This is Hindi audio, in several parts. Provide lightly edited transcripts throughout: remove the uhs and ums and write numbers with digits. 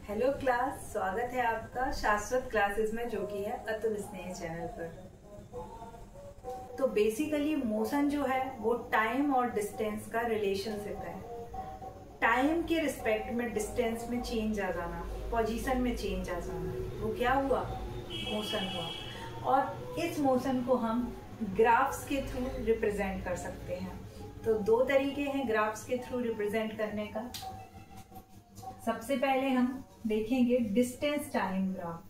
हेलो क्लास, स्वागत है आपका शाश्वत क्लासेस में, जो कि है अतुल स्नेह चैनल पर। तो बेसिकली मोशन जो है वो टाइम और डिस्टेंस का रिलेशनशिप है। टाइम के रिस्पेक्ट में डिस्टेंस में चेंज आ जाना, पोजीशन में चेंज आ जाना, वो क्या हुआ? मोशन हुआ। और इस मोशन को हम ग्राफ्स के थ्रू रिप्रेजेंट कर सकते हैं। तो दो तरीके हैं ग्राफ्स के थ्रू रिप्रेजेंट करने का। सबसे पहले हम देखेंगे डिस्टेंस टाइम ग्राफ।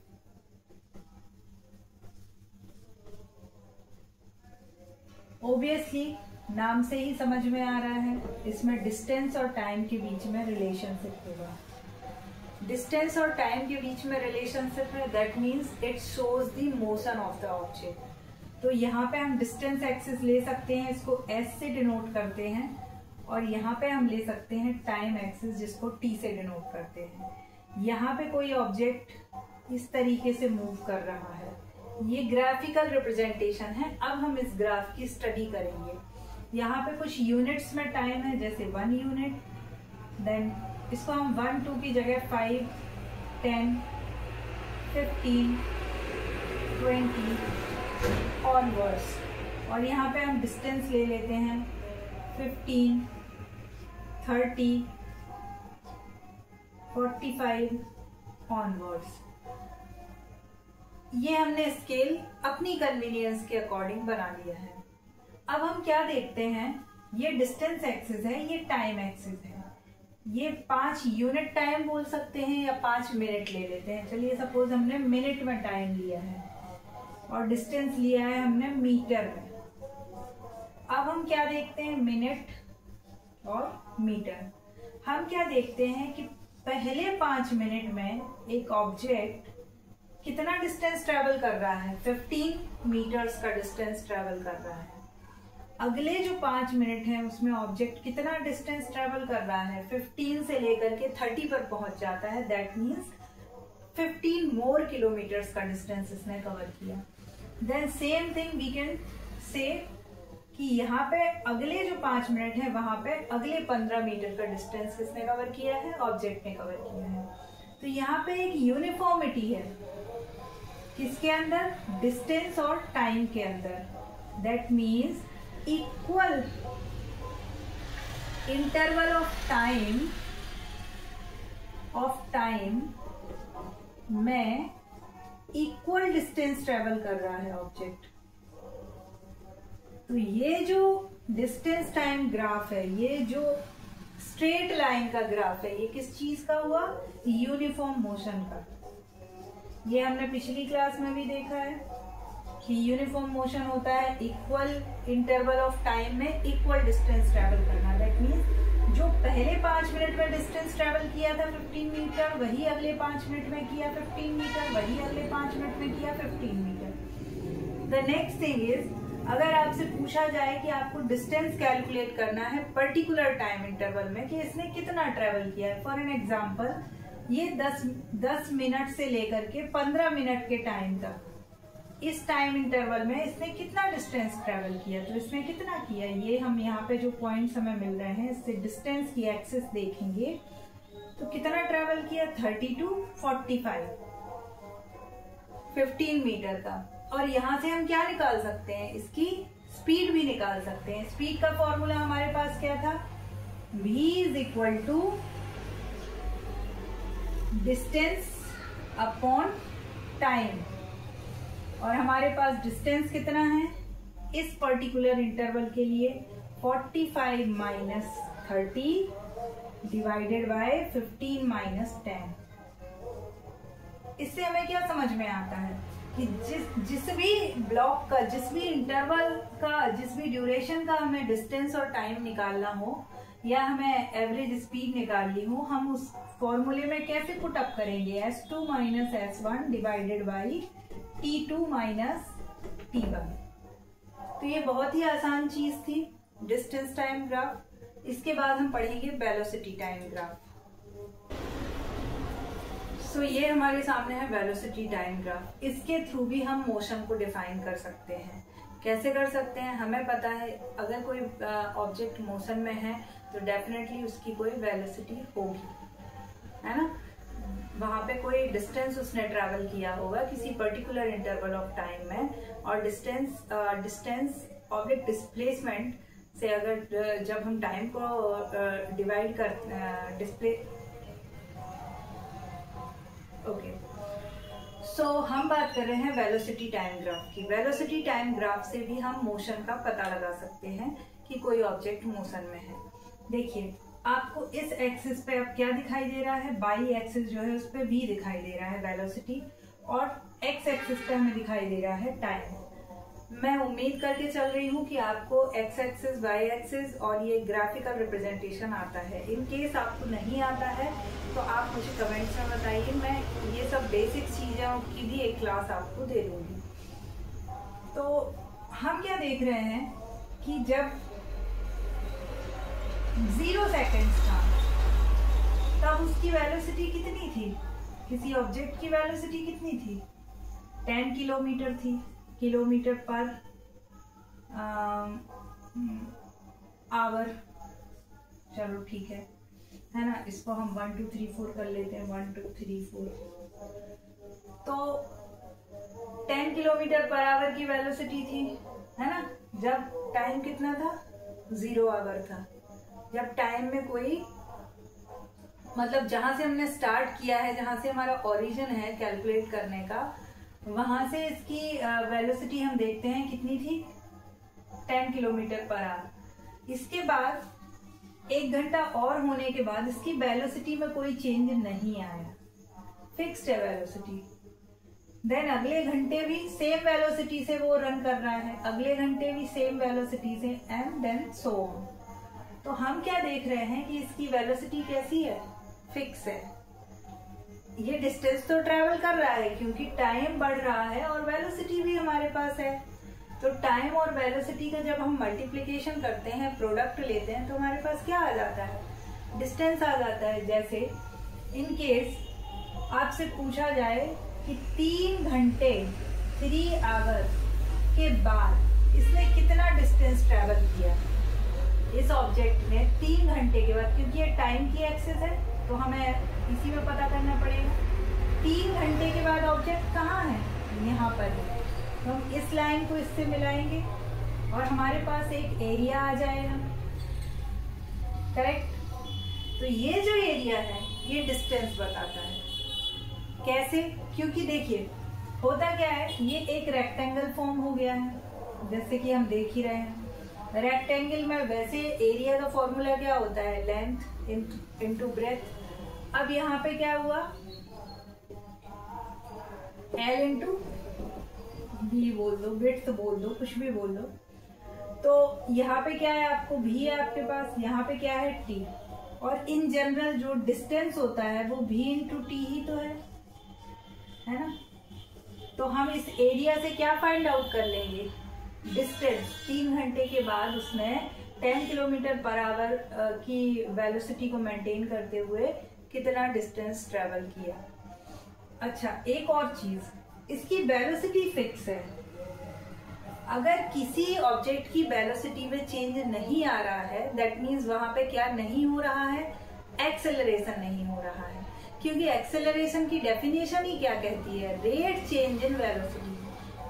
ऑब्वियसली नाम से ही समझ में आ रहा है, इसमें डिस्टेंस और टाइम के बीच में रिलेशनशिप होगा। डिस्टेंस और टाइम के बीच में रिलेशनशिप है, that means it shows the motion of the object. तो यहाँ पे हम डिस्टेंस एक्सिस ले सकते हैं, इसको एस से डिनोट करते हैं, और यहाँ पे हम ले सकते हैं टाइम एक्सिस, जिसको टी से डिनोट करते हैं। यहाँ पे कोई ऑब्जेक्ट इस तरीके से मूव कर रहा है, ये ग्राफिकल रिप्रेजेंटेशन है। अब हम इस ग्राफ की स्टडी करेंगे। यहाँ पे कुछ यूनिट्स में टाइम है, जैसे 1 यूनिट, देन इसको हम 1, 2 की जगह 5, 10, 15, 20 ऑनवर्ड्स। और यहाँ पे हम डिस्टेंस ले लेते हैं 15, 30, 45 ऑनवर्ड्स। ये हमने स्केल अपनी कन्वीनियंस के अकॉर्डिंग बना लिया है। अब हम क्या देखते हैं, ये डिस्टेंस एक्सिस है, ये टाइम एक्सिस है। ये 5 यूनिट टाइम बोल सकते हैं या 5 मिनट ले लेते हैं। चलिए सपोज हमने मिनट में टाइम लिया है और डिस्टेंस लिया है हमने मीटर में। अब हम क्या देखते हैं, मिनट और मीटर। हम क्या देखते हैं कि पहले 5 मिनट में एक ऑब्जेक्ट कितना डिस्टेंस ट्रेवल कर रहा है, 15 मीटर्स का डिस्टेंस ट्रेवल कर रहा है। अगले जो 5 मिनट है उसमें ऑब्जेक्ट कितना डिस्टेंस ट्रेवल कर रहा है, 15 से लेकर के 30 पर पहुंच जाता है। दैट मीन्स 15 मोर किलोमीटर्स का डिस्टेंस इसने कवर किया। Then same thing we can say कि यहाँ पे अगले जो 5 मिनट है वहां पे अगले 15 मीटर का डिस्टेंस किसने कवर किया है, ऑब्जेक्ट ने कवर किया है। तो यहाँ पे एक यूनिफॉर्मिटी है किसके अंदर, डिस्टेंस और टाइम के अंदर। That means equal interval of time में इक्वल डिस्टेंस ट्रेवल कर रहा है ऑब्जेक्ट। तो ये जो डिस्टेंस टाइम ग्राफ है, ये जो स्ट्रेट लाइन का ग्राफ है, ये किस चीज का हुआ, यूनिफॉर्म मोशन का। ये हमने पिछली क्लास में भी देखा है कि यूनिफॉर्म मोशन होता है इक्वल इंटरवल ऑफ टाइम में इक्वल डिस्टेंस ट्रेवल करना। दैट मीन्स जो पहले 5 मिनट में डिस्टेंस ट्रेवल किया था 15 मीटर, वही अगले 5 मिनट में किया 15 मीटर, वही अगले 5 मिनट में किया 15 metre. The next thing is, अगर आपसे पूछा जाए कि आपको डिस्टेंस कैलकुलेट करना है पर्टिकुलर टाइम इंटरवल में कि इसने कितना ट्रेवल किया है, फॉर एन एग्जांपल ये 10 मिनट से लेकर के 15 मिनट के टाइम तक, इस टाइम इंटरवल में इसने कितना डिस्टेंस ट्रेवल किया, तो इसने कितना किया, ये हम यहाँ पे जो पॉइंट्स हमें मिल रहे हैं इससे डिस्टेंस की एक्सिस देखेंगे तो कितना ट्रेवल किया, 30 to 45, 15 मीटर का। और यहां से हम क्या निकाल सकते हैं, इसकी स्पीड भी निकाल सकते हैं। स्पीड का फॉर्मूला हमारे पास क्या था, v is equal to distance upon time. और हमारे पास डिस्टेंस कितना है इस पर्टिकुलर इंटरवल के लिए, 45 माइनस 30 डिवाइडेड बाय 15 माइनस 10। इससे हमें क्या समझ में आता है कि जिस भी ब्लॉक का, जिस भी इंटरवल का, जिस भी ड्यूरेशन का हमें डिस्टेंस और टाइम निकालना हो या हमें एवरेज स्पीड निकालनी हो, हम उस फॉर्मूले में कैसे पुट अप करेंगे, S2 minus S1 divided by T2 minus T1। तो ये बहुत ही आसान चीज थी, डिस्टेंस टाइम ग्राफ। इसके बाद हम पढ़ेंगे वेलोसिटी टाइम ग्राफ। सो ये हमारे सामने है वेलोसिटी टाइम ग्राफ। इसके थ्रू भी हम मोशन को डिफाइन कर सकते हैं। कैसे कर सकते हैं, हमें पता है अगर कोई ऑब्जेक्ट मोशन में है तो डेफिनेटली उसकी कोई वेलोसिटी होगी, है ना। वहां डिस्टेंस उसने ट्रैवल किया होगा किसी पर्टिकुलर इंटरवल ऑफ टाइम में, और डिस्टेंस ऑब्जेक्ट डिस्प्लेसमेंट से अगर जब हम टाइम को डिवाइड कर सो हम बात कर रहे हैं वेलोसिटी टाइम ग्राफ की। वेलोसिटी टाइम ग्राफ से भी हम मोशन का पता लगा सकते हैं कि कोई ऑब्जेक्ट मोशन में है। देखिए आपको इस एक्सिस पे अब क्या दिखाई दे रहा है, बाई एक्सिस जो है उस पे v दिखाई दे रहा है वेलोसिटी, और x एक्सिस पे हमें दिखाई दे रहा है टाइम। मैं उम्मीद करके चल रही हूँ कि आपको x एक्सिस, y एक्सिस और ये ग्राफिकल रिप्रेजेंटेशन आता है। इन केस आपको नहीं आता है तो आप मुझे कमेंट्स में बताइए, मैं ये सब बेसिक चीजों की भी एक क्लास आपको दे दूंगी। तो हम क्या देख रहे हैं कि जब 0 सेकेंड्स था तब उसकी वेलोसिटी कितनी थी, किसी ऑब्जेक्ट की वेलोसिटी कितनी थी, 10 किलोमीटर थी, किलोमीटर पर आवर। चलो ठीक है ना, इसको हम 1 2 3 4 कर लेते हैं, 1 2 3 4। तो 10 किलोमीटर पर आवर की वेलोसिटी थी, है ना, जब टाइम कितना था, 0 आवर था। जब टाइम में कोई मतलब जहां से हमने स्टार्ट किया है, जहां से हमारा ओरिजिन है कैलकुलेट करने का, वहां से इसकी वेलोसिटी हम देखते हैं कितनी थी, 10 किलोमीटर पर आवर। इसके बाद 1 घंटा और होने के बाद इसकी वेलोसिटी में कोई चेंज नहीं आया, फिक्स्ड है वेलोसिटी। देन अगले घंटे भी सेम वेलोसिटी से वो रन कर रहा है, अगले घंटे भी सेम वेलोसिटी से, एंड देन सो ऑन। तो हम क्या देख रहे हैं कि इसकी वेलोसिटी कैसी है, फिक्स है। ये डिस्टेंस तो ट्रेवल कर रहा है क्योंकि टाइम बढ़ रहा है और वेलोसिटी भी हमारे पास है। तो टाइम और वेलोसिटी का जब हम मल्टीप्लिकेशन करते हैं, प्रोडक्ट लेते हैं, तो हमारे पास क्या आ जाता है, डिस्टेंस आ जाता है। जैसे इन केस आपसे पूछा जाए कि 3 घंटे 3 आवर के बाद इसने कितना डिस्टेंस ट्रेवल किया इस ऑब्जेक्ट ने 3 घंटे के बाद, क्योंकि ये टाइम की एक्सिस है तो हमें इसी में पता करना पड़ेगा। 3 घंटे के बाद ऑब्जेक्ट कहाँ है, यहाँ पर है। तो हम इस लाइन को इससे मिलाएंगे और हमारे पास एक एरिया आ जाएगा, करेक्ट। तो ये जो एरिया है ये डिस्टेंस बताता है। कैसे, क्योंकि देखिए होता क्या है, ये एक रेक्टेंगल फॉर्म हो गया है जैसे कि हम देख ही रहे हैं। रेक्टेंगल में वैसे एरिया का फॉर्मूला क्या होता है, लेंथ इनटू ब्रेथ। अब यहाँ पे क्या हुआ, L इंटू भी बोल दो, विड्थ बोल दो, कुछ भी बोल दो। तो यहाँ पे क्या है, आपको भी है आपके पास, यहाँ पे क्या है T, और इन जनरल जो डिस्टेंस होता है वो V इंटू टी ही तो है ना। तो हम इस एरिया से क्या फाइंड आउट कर लेंगे, डिस्टेंस। 3 घंटे के बाद उसने 10 किलोमीटर पर आवर की वेलोसिटी को मेंटेन करते हुए कितना डिस्टेंस ट्रेवल किया। अच्छा, एक और चीज, इसकी वेलोसिटी फिक्स है। अगर किसी ऑब्जेक्ट की वेलोसिटी में चेंज नहीं आ रहा है, दैट मीन्स वहां पे क्या नहीं हो रहा है, एक्सेलरेशन नहीं हो रहा है। क्योंकि एक्सेलरेशन की डेफिनेशन ही क्या कहती है, रेट चेंज इन वेलोसिटी,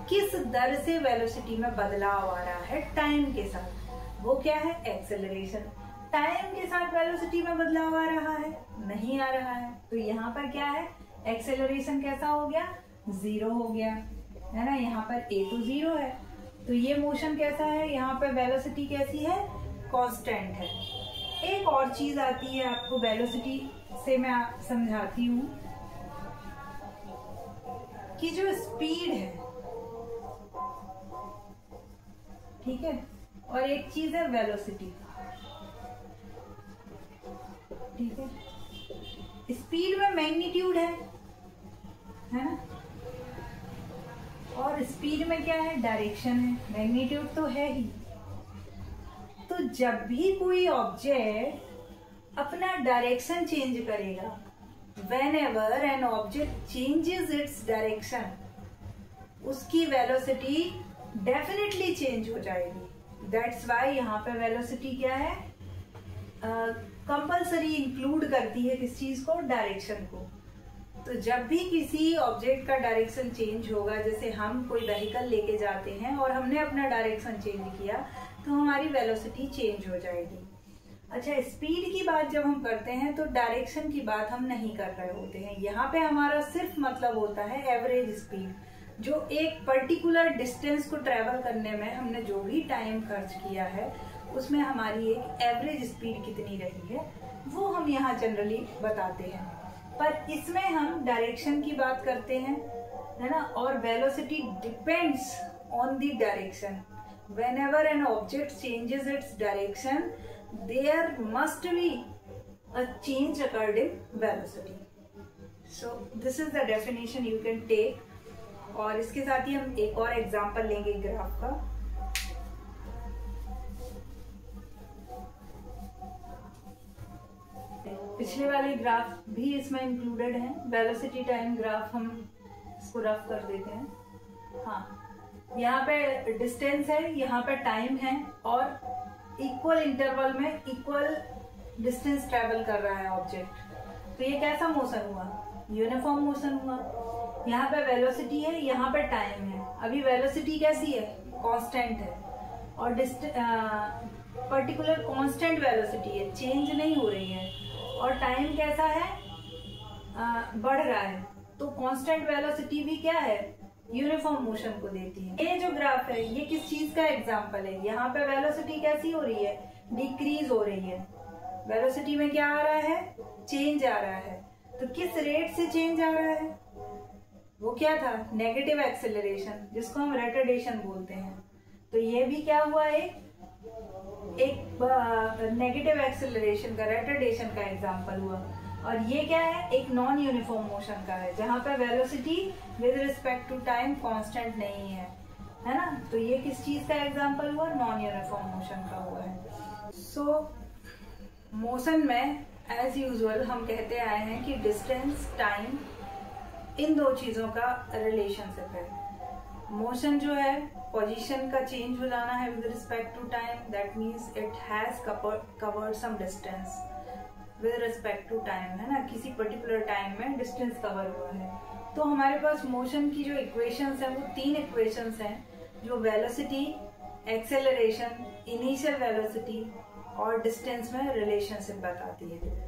किस दर से वेलोसिटी में बदलाव आ रहा है टाइम के साथ, वो क्या है, एक्सेलरेशन। टाइम के साथ वेलोसिटी में बदलाव आ रहा है, नहीं आ रहा है। तो यहाँ पर क्या है, एक्सेलरेशन कैसा हो गया, 0 हो गया, है ना। यहाँ पर a तो 0 है, तो ये मोशन कैसा है, यहाँ पर वेलोसिटी कैसी है, कांस्टेंट है। एक और चीज आती है आपको वेलोसिटी से, मैं समझाती हूँ कि जो स्पीड है, ठीक है, और एक चीज है वेलोसिटी, ठीक है। स्पीड में मैग्नीट्यूड है ना, और स्पीड में क्या है, डायरेक्शन है, मैग्नीट्यूड तो है ही। तो जब भी कोई ऑब्जेक्ट अपना डायरेक्शन चेंज करेगा, whenever an object changes its direction, उसकी वेलोसिटी डेफिनेटली चेंज हो जाएगी। दैट्स वाई यहाँ पे वेलोसिटी क्या है, कंपल्सरी इंक्लूड करती है किस चीज को, डायरेक्शन को। तो जब भी किसी ऑब्जेक्ट का डायरेक्शन चेंज होगा, जैसे हम कोई व्हीकल लेके जाते हैं और हमने अपना डायरेक्शन चेंज किया, तो हमारी वेलोसिटी चेंज हो जाएगी। अच्छा, स्पीड की बात जब हम करते हैं तो डायरेक्शन की बात हम नहीं कर रहे होते हैं। यहाँ पे हमारा सिर्फ मतलब होता है एवरेज स्पीड, जो एक पर्टिकुलर डिस्टेंस को ट्रेवल करने में हमने जो भी टाइम खर्च किया है उसमें हमारी एक एवरेज स्पीड कितनी रही है वो हम यहाँ जनरली बताते हैं। पर इसमें हम डायरेक्शन की बात करते हैं, है ना, और velocity depends on the direction. Whenever an object changes its direction, there must be a change occurred in velocity. So this is the definition you can take. और इसके साथ ही हम एक और एग्जांपल लेंगे ग्राफ का। पिछले वाले ग्राफ भी इसमें इंक्लूडेड है। वेलोसिटी टाइम ग्राफ हम इसको रफ कर देते हैं। हाँ, यहाँ पे डिस्टेंस है, यहाँ पे टाइम है, और इक्वल इंटरवल में इक्वल डिस्टेंस ट्रेवल कर रहा है ऑब्जेक्ट। तो ये कैसा मोशन हुआ? यूनिफॉर्म मोशन हुआ। यहाँ पे वेलोसिटी है, यहाँ पे टाइम है। अभी वेलोसिटी कैसी है? कांस्टेंट है, और पर्टिकुलर कांस्टेंट वेलोसिटी है, चेंज नहीं हो रही है। और टाइम कैसा है? बढ़ रहा है। तो कांस्टेंट वेलोसिटी भी क्या है? यूनिफॉर्म मोशन को देती है। ये जो ग्राफ है ये किस चीज का एग्जांपल है? यहाँ पे वेलोसिटी कैसी हो रही है? डिक्रीज हो रही है। वेलोसिटी में क्या आ रहा है? चेंज आ रहा है। तो किस रेट से चेंज आ रहा है? वो क्या था? नेगेटिव एक्सेलरेशन, जिसको हम रिटार्डेशन बोलते हैं। तो ये भी क्या हुआ? एक नेगेटिव एक्सेलरेशन का, रिटार्डेशन का एग्जांपल हुआ। और ये क्या है? एक नॉन यूनिफॉर्म मोशन का है, जहां पर velocity with respect to time constant नहीं है ना। तो ये किस चीज का एग्जांपल हुआ? नॉन यूनिफॉर्म मोशन का हुआ है। सो मोशन में एज यूजुअल हम कहते आए हैं कि डिस्टेंस, टाइम, इन दो चीजों का रिलेशनशिप है। मोशन जो है, पोजीशन का चेंज हो जाना है with respect to time, that means it has covered some distance with respect to time, है ना। किसी पर्टिकुलर टाइम में डिस्टेंस कवर हुआ है। तो हमारे पास मोशन की जो इक्वेशंस हैं वो 3 इक्वेशंस हैं, जो वेलोसिटी, एक्सेलरेशन, इनिशियल वेलोसिटी और डिस्टेंस में रिलेशनशिप बताती है।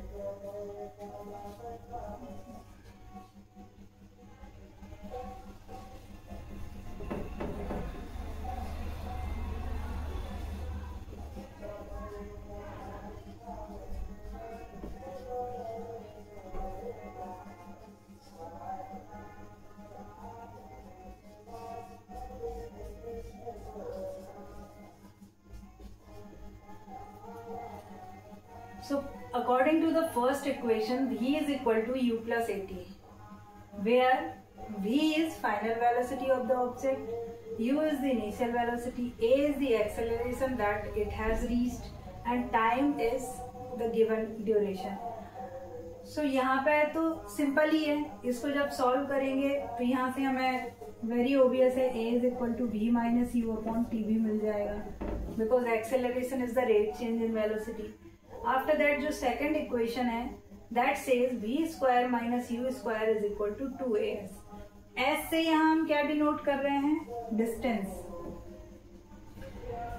So according to the first equation, V is equal to U plus AT, where V is final velocity of the object, U is the initial velocity, A is the acceleration that it has reached, and time is the given duration. So यहाँ पे तो सिंपल ही है। इसको जब सॉल्व करेंगे तो यहाँ से हमें वेरी ओबियस है A is equal to V minus U upon TV मिल जाएगा, because acceleration is the rate change in velocity. After that जो सेकेंड इक्वेशन है that says v square minus u square is equal to 2as। s से यहाँ हम क्या डिनोट कर रहे हैं? Distance.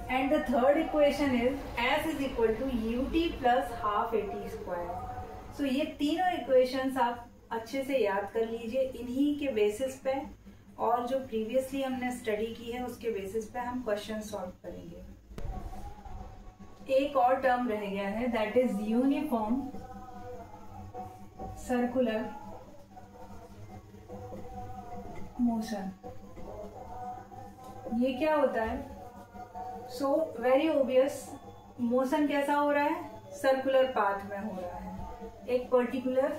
And the third equation is s is equal to ut plus half at square. So ये तीनों इक्वेशंस आप अच्छे से याद कर लीजिए। इन्हीं के बेसिस पे और जो प्रीवियसली हमने स्टडी की है उसके बेसिस पे हम क्वेश्चन सॉल्व करेंगे। एक और टर्म रह गया है, that is uniform circular motion. ये क्या होता है? सो वेरी ओबियस, मोशन कैसा हो रहा है? सर्कुलर पाथ में हो रहा है, एक पर्टिकुलर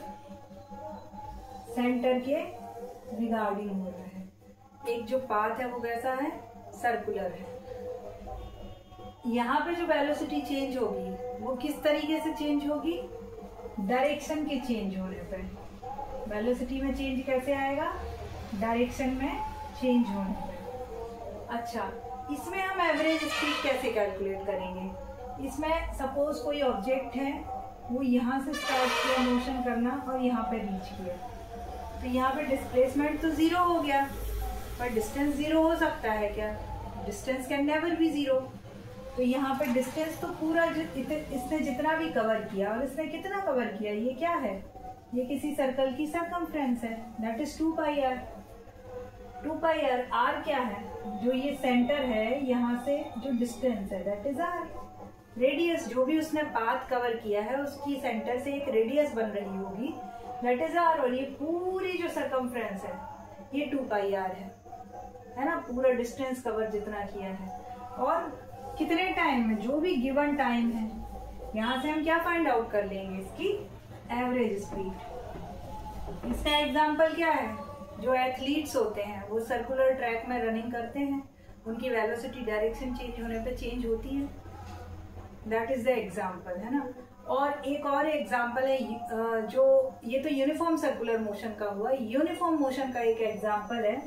सेंटर के रिगार्डिंग हो रहा है। एक जो पाथ है वो कैसा है? सर्कुलर है। यहाँ पे जो वेलोसिटी चेंज होगी वो किस तरीके से चेंज होगी? डायरेक्शन के चेंज होने पर। वेलोसिटी में चेंज कैसे आएगा? डायरेक्शन में चेंज होने पर। अच्छा, इसमें हम एवरेज स्पीड कैसे कैलकुलेट करेंगे? इसमें सपोज कोई ऑब्जेक्ट है, वो यहाँ से स्टार्ट किया मोशन करना और यहाँ पे रीच किया, तो यहाँ पे डिस्प्लेसमेंट तो 0 हो गया, पर डिस्टेंस 0 हो सकता है क्या? Distance can never be 0। तो यहाँ पे डिस्टेंस तो पूरा इसने जितना भी कवर किया, और इसने कितना कवर किया, ये क्या है? ये किसी सर्कल की सरकमफ्रेंस है, that is 2 pi r. 2 pi r, r क्या है? जो ये सेंटर है यहाँ से जो डिस्टेंस है दैट इज आर। रेडियस, जो भी उसने पाथ कवर किया है उसकी सेंटर से एक रेडियस बन रही होगी, दैट इज आर। और ये पूरी जो सरकमफ्रेंस है ये 2 पाई आर है ना, पूरा डिस्टेंस कवर जितना किया है। और कितने टाइम में, जो भी गिवन टाइम है, यहाँ से हम क्या फाइंड आउट कर लेंगे? इसकी एवरेज स्पीड। इसका एग्जांपल क्या है? जो एथलीट्स होते हैं वो सर्कुलर ट्रैक में रनिंग करते हैं, उनकी वेलोसिटी डायरेक्शन चेंज होने पे चेंज होती है, दैट इज द एग्जांपल, है ना। और एक और एग्जांपल है जो, ये तो यूनिफॉर्म सर्कुलर मोशन का हुआ, यूनिफॉर्म मोशन का एक एग्जांपल है,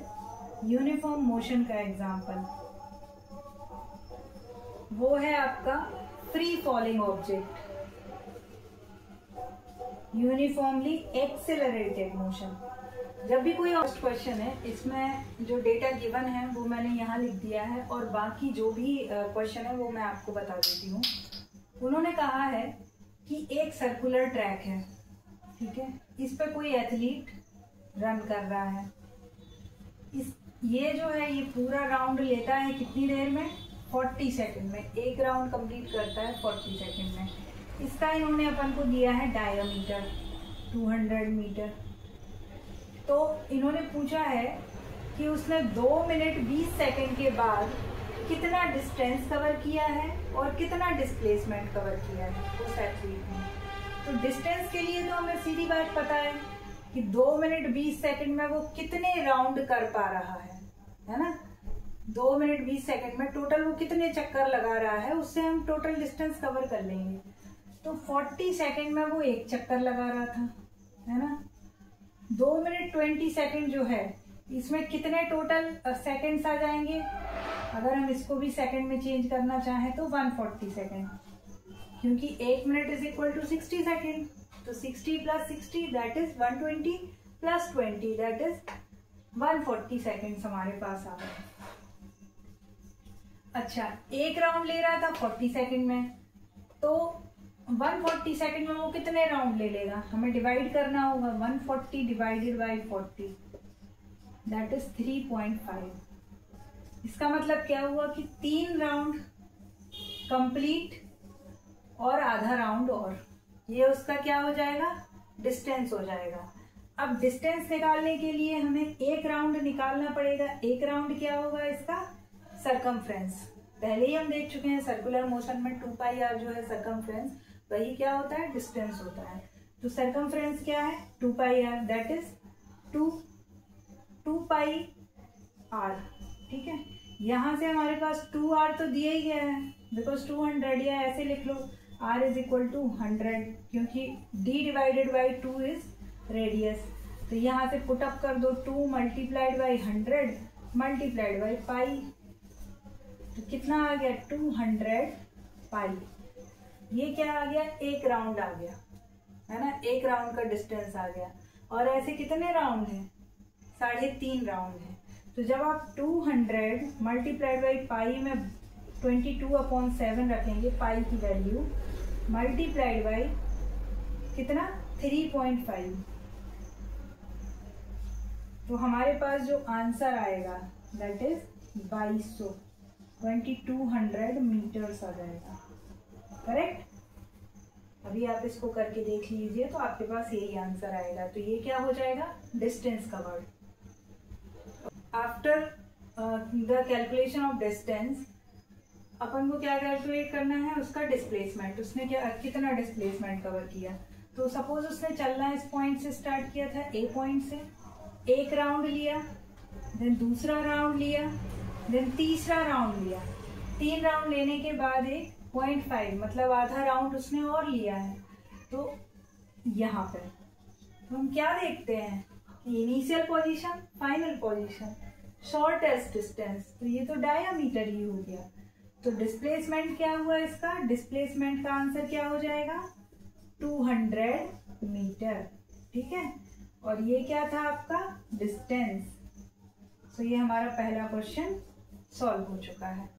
यूनिफॉर्म मोशन का एग्जांपल वो है आपका free falling object, uniformly accelerated motion. जब भी कोई फर्स्ट क्वेश्चन है, इसमें जो डेटा गिवन है वो मैंने यहाँ लिख दिया है, और बाकी जो भी क्वेश्चन है वो मैं आपको बता देती हूँ। उन्होंने कहा है कि एक सर्कुलर ट्रैक है, ठीक है, इस पे कोई एथलीट रन कर रहा है। ये जो है ये पूरा राउंड लेता है कितनी देर में? 40 सेकंड में। एक राउंड कंप्लीट करता है 40 सेकंड में। इसका इन्होंने अपन को दिया है डायमीटर 200 मीटर। तो इन्होंने पूछा है कि उसने 2 मिनट 20 सेकंड के बाद कितना डिस्टेंस कवर किया है और कितना डिस्प्लेसमेंट कवर किया है उस एथलीट ने। तो डिस्टेंस के लिए तो हमें सीधी बात पता है कि 2 मिनट 20 सेकंड में वो कितने राउंड कर पा रहा है ना। 2 मिनट 20 सेकंड में टोटल वो कितने चक्कर लगा रहा है, उससे हम टोटल डिस्टेंस कवर कर लेंगे। तो 40 सेकंड में वो एक चक्कर लगा रहा था, है ना। 2 मिनट 20 सेकंड जो है, इसमें कितने टोटल सेकंड्स आ जाएंगे? अगर हम इसको भी सेकंड में चेंज करना चाहें तो 140 सेकंड, क्योंकि 1 minute is equal to 60 second. तो 60 plus 60 that is 120 plus 20 that is 140 second हमारे पास आ गए। अच्छा, एक राउंड ले रहा था 40 सेकंड में, तो 140 सेकंड में वो कितने राउंड ले लेगा? हमें डिवाइड करना होगा। 140 डिवाइडेड बाई 40 दैट इज 3.5। इसका मतलब क्या हुआ कि 3 राउंड कंप्लीट और आधा राउंड, और ये उसका क्या हो जाएगा? डिस्टेंस हो जाएगा। अब डिस्टेंस निकालने के लिए हमें एक राउंड निकालना पड़ेगा। एक राउंड क्या होगा इसका? सरकमफ्रेंस। पहले ही हम देख चुके हैं सर्कुलर मोशन में 2 पाई आर जो है सरकमफ्रेंस, वही क्या होता है? डिस्टेंस होता है। तो सरकमफ्रेंस क्या है? 2 pi r that is 2 pi r, ठीक है। यहां से हमारे पास 2 आर तो दिया ही गया है, बिकॉज 200, या ऐसे लिख लो r इज इक्वल टू 100, क्योंकि d divided by 2 is radius. तो यहाँ से पुट अप कर दो 2 multiplied by 100 multiplied by pi, तो कितना आ गया? 200 पाई। ये क्या आ गया? एक राउंड आ गया, है ना। एक राउंड का डिस्टेंस आ गया। और ऐसे कितने राउंड हैं? 3.5 राउंड है। तो जब आप 200 मल्टीप्लाइड बाई पाई में 22/7 रखेंगे, पाई की वैल्यू, मल्टीप्लाइड बाई कितना? 3.5, तो हमारे पास जो आंसर आएगा दैट इज 2200 मीटर्स आ जाएगा, करेक्ट। अभी आप इसको करके देख लीजिए तो आपके पास यही आंसर आएगा। तो ये क्या हो जाएगा? Distance covered. After the calculation of distance, अपन को क्या कैलकुलेट करना है? उसका डिस्प्लेसमेंट। उसने क्या, कितना डिस्प्लेसमेंट कवर किया। तो सपोज उसने चलना इस पॉइंट से स्टार्ट किया था, ए पॉइंट से, एक राउंड लिया, देन दूसरा राउंड लिया, देन तीसरा राउंड लिया। 3 राउंड लेने के बाद एक 0.5 मतलब आधा राउंड उसने और लिया है। तो यहाँ पे तो हम क्या देखते हैं? Initial position, final position, shortest distance. तो ये तो डायामीटर ही हो गया। तो डिस्प्लेसमेंट क्या हुआ इसका? डिस्प्लेसमेंट का आंसर क्या हो जाएगा? 200 मीटर, ठीक है। और ये क्या था आपका डिस्टेंस। तो ये हमारा पहला क्वेश्चन सॉल्व हो चुका है।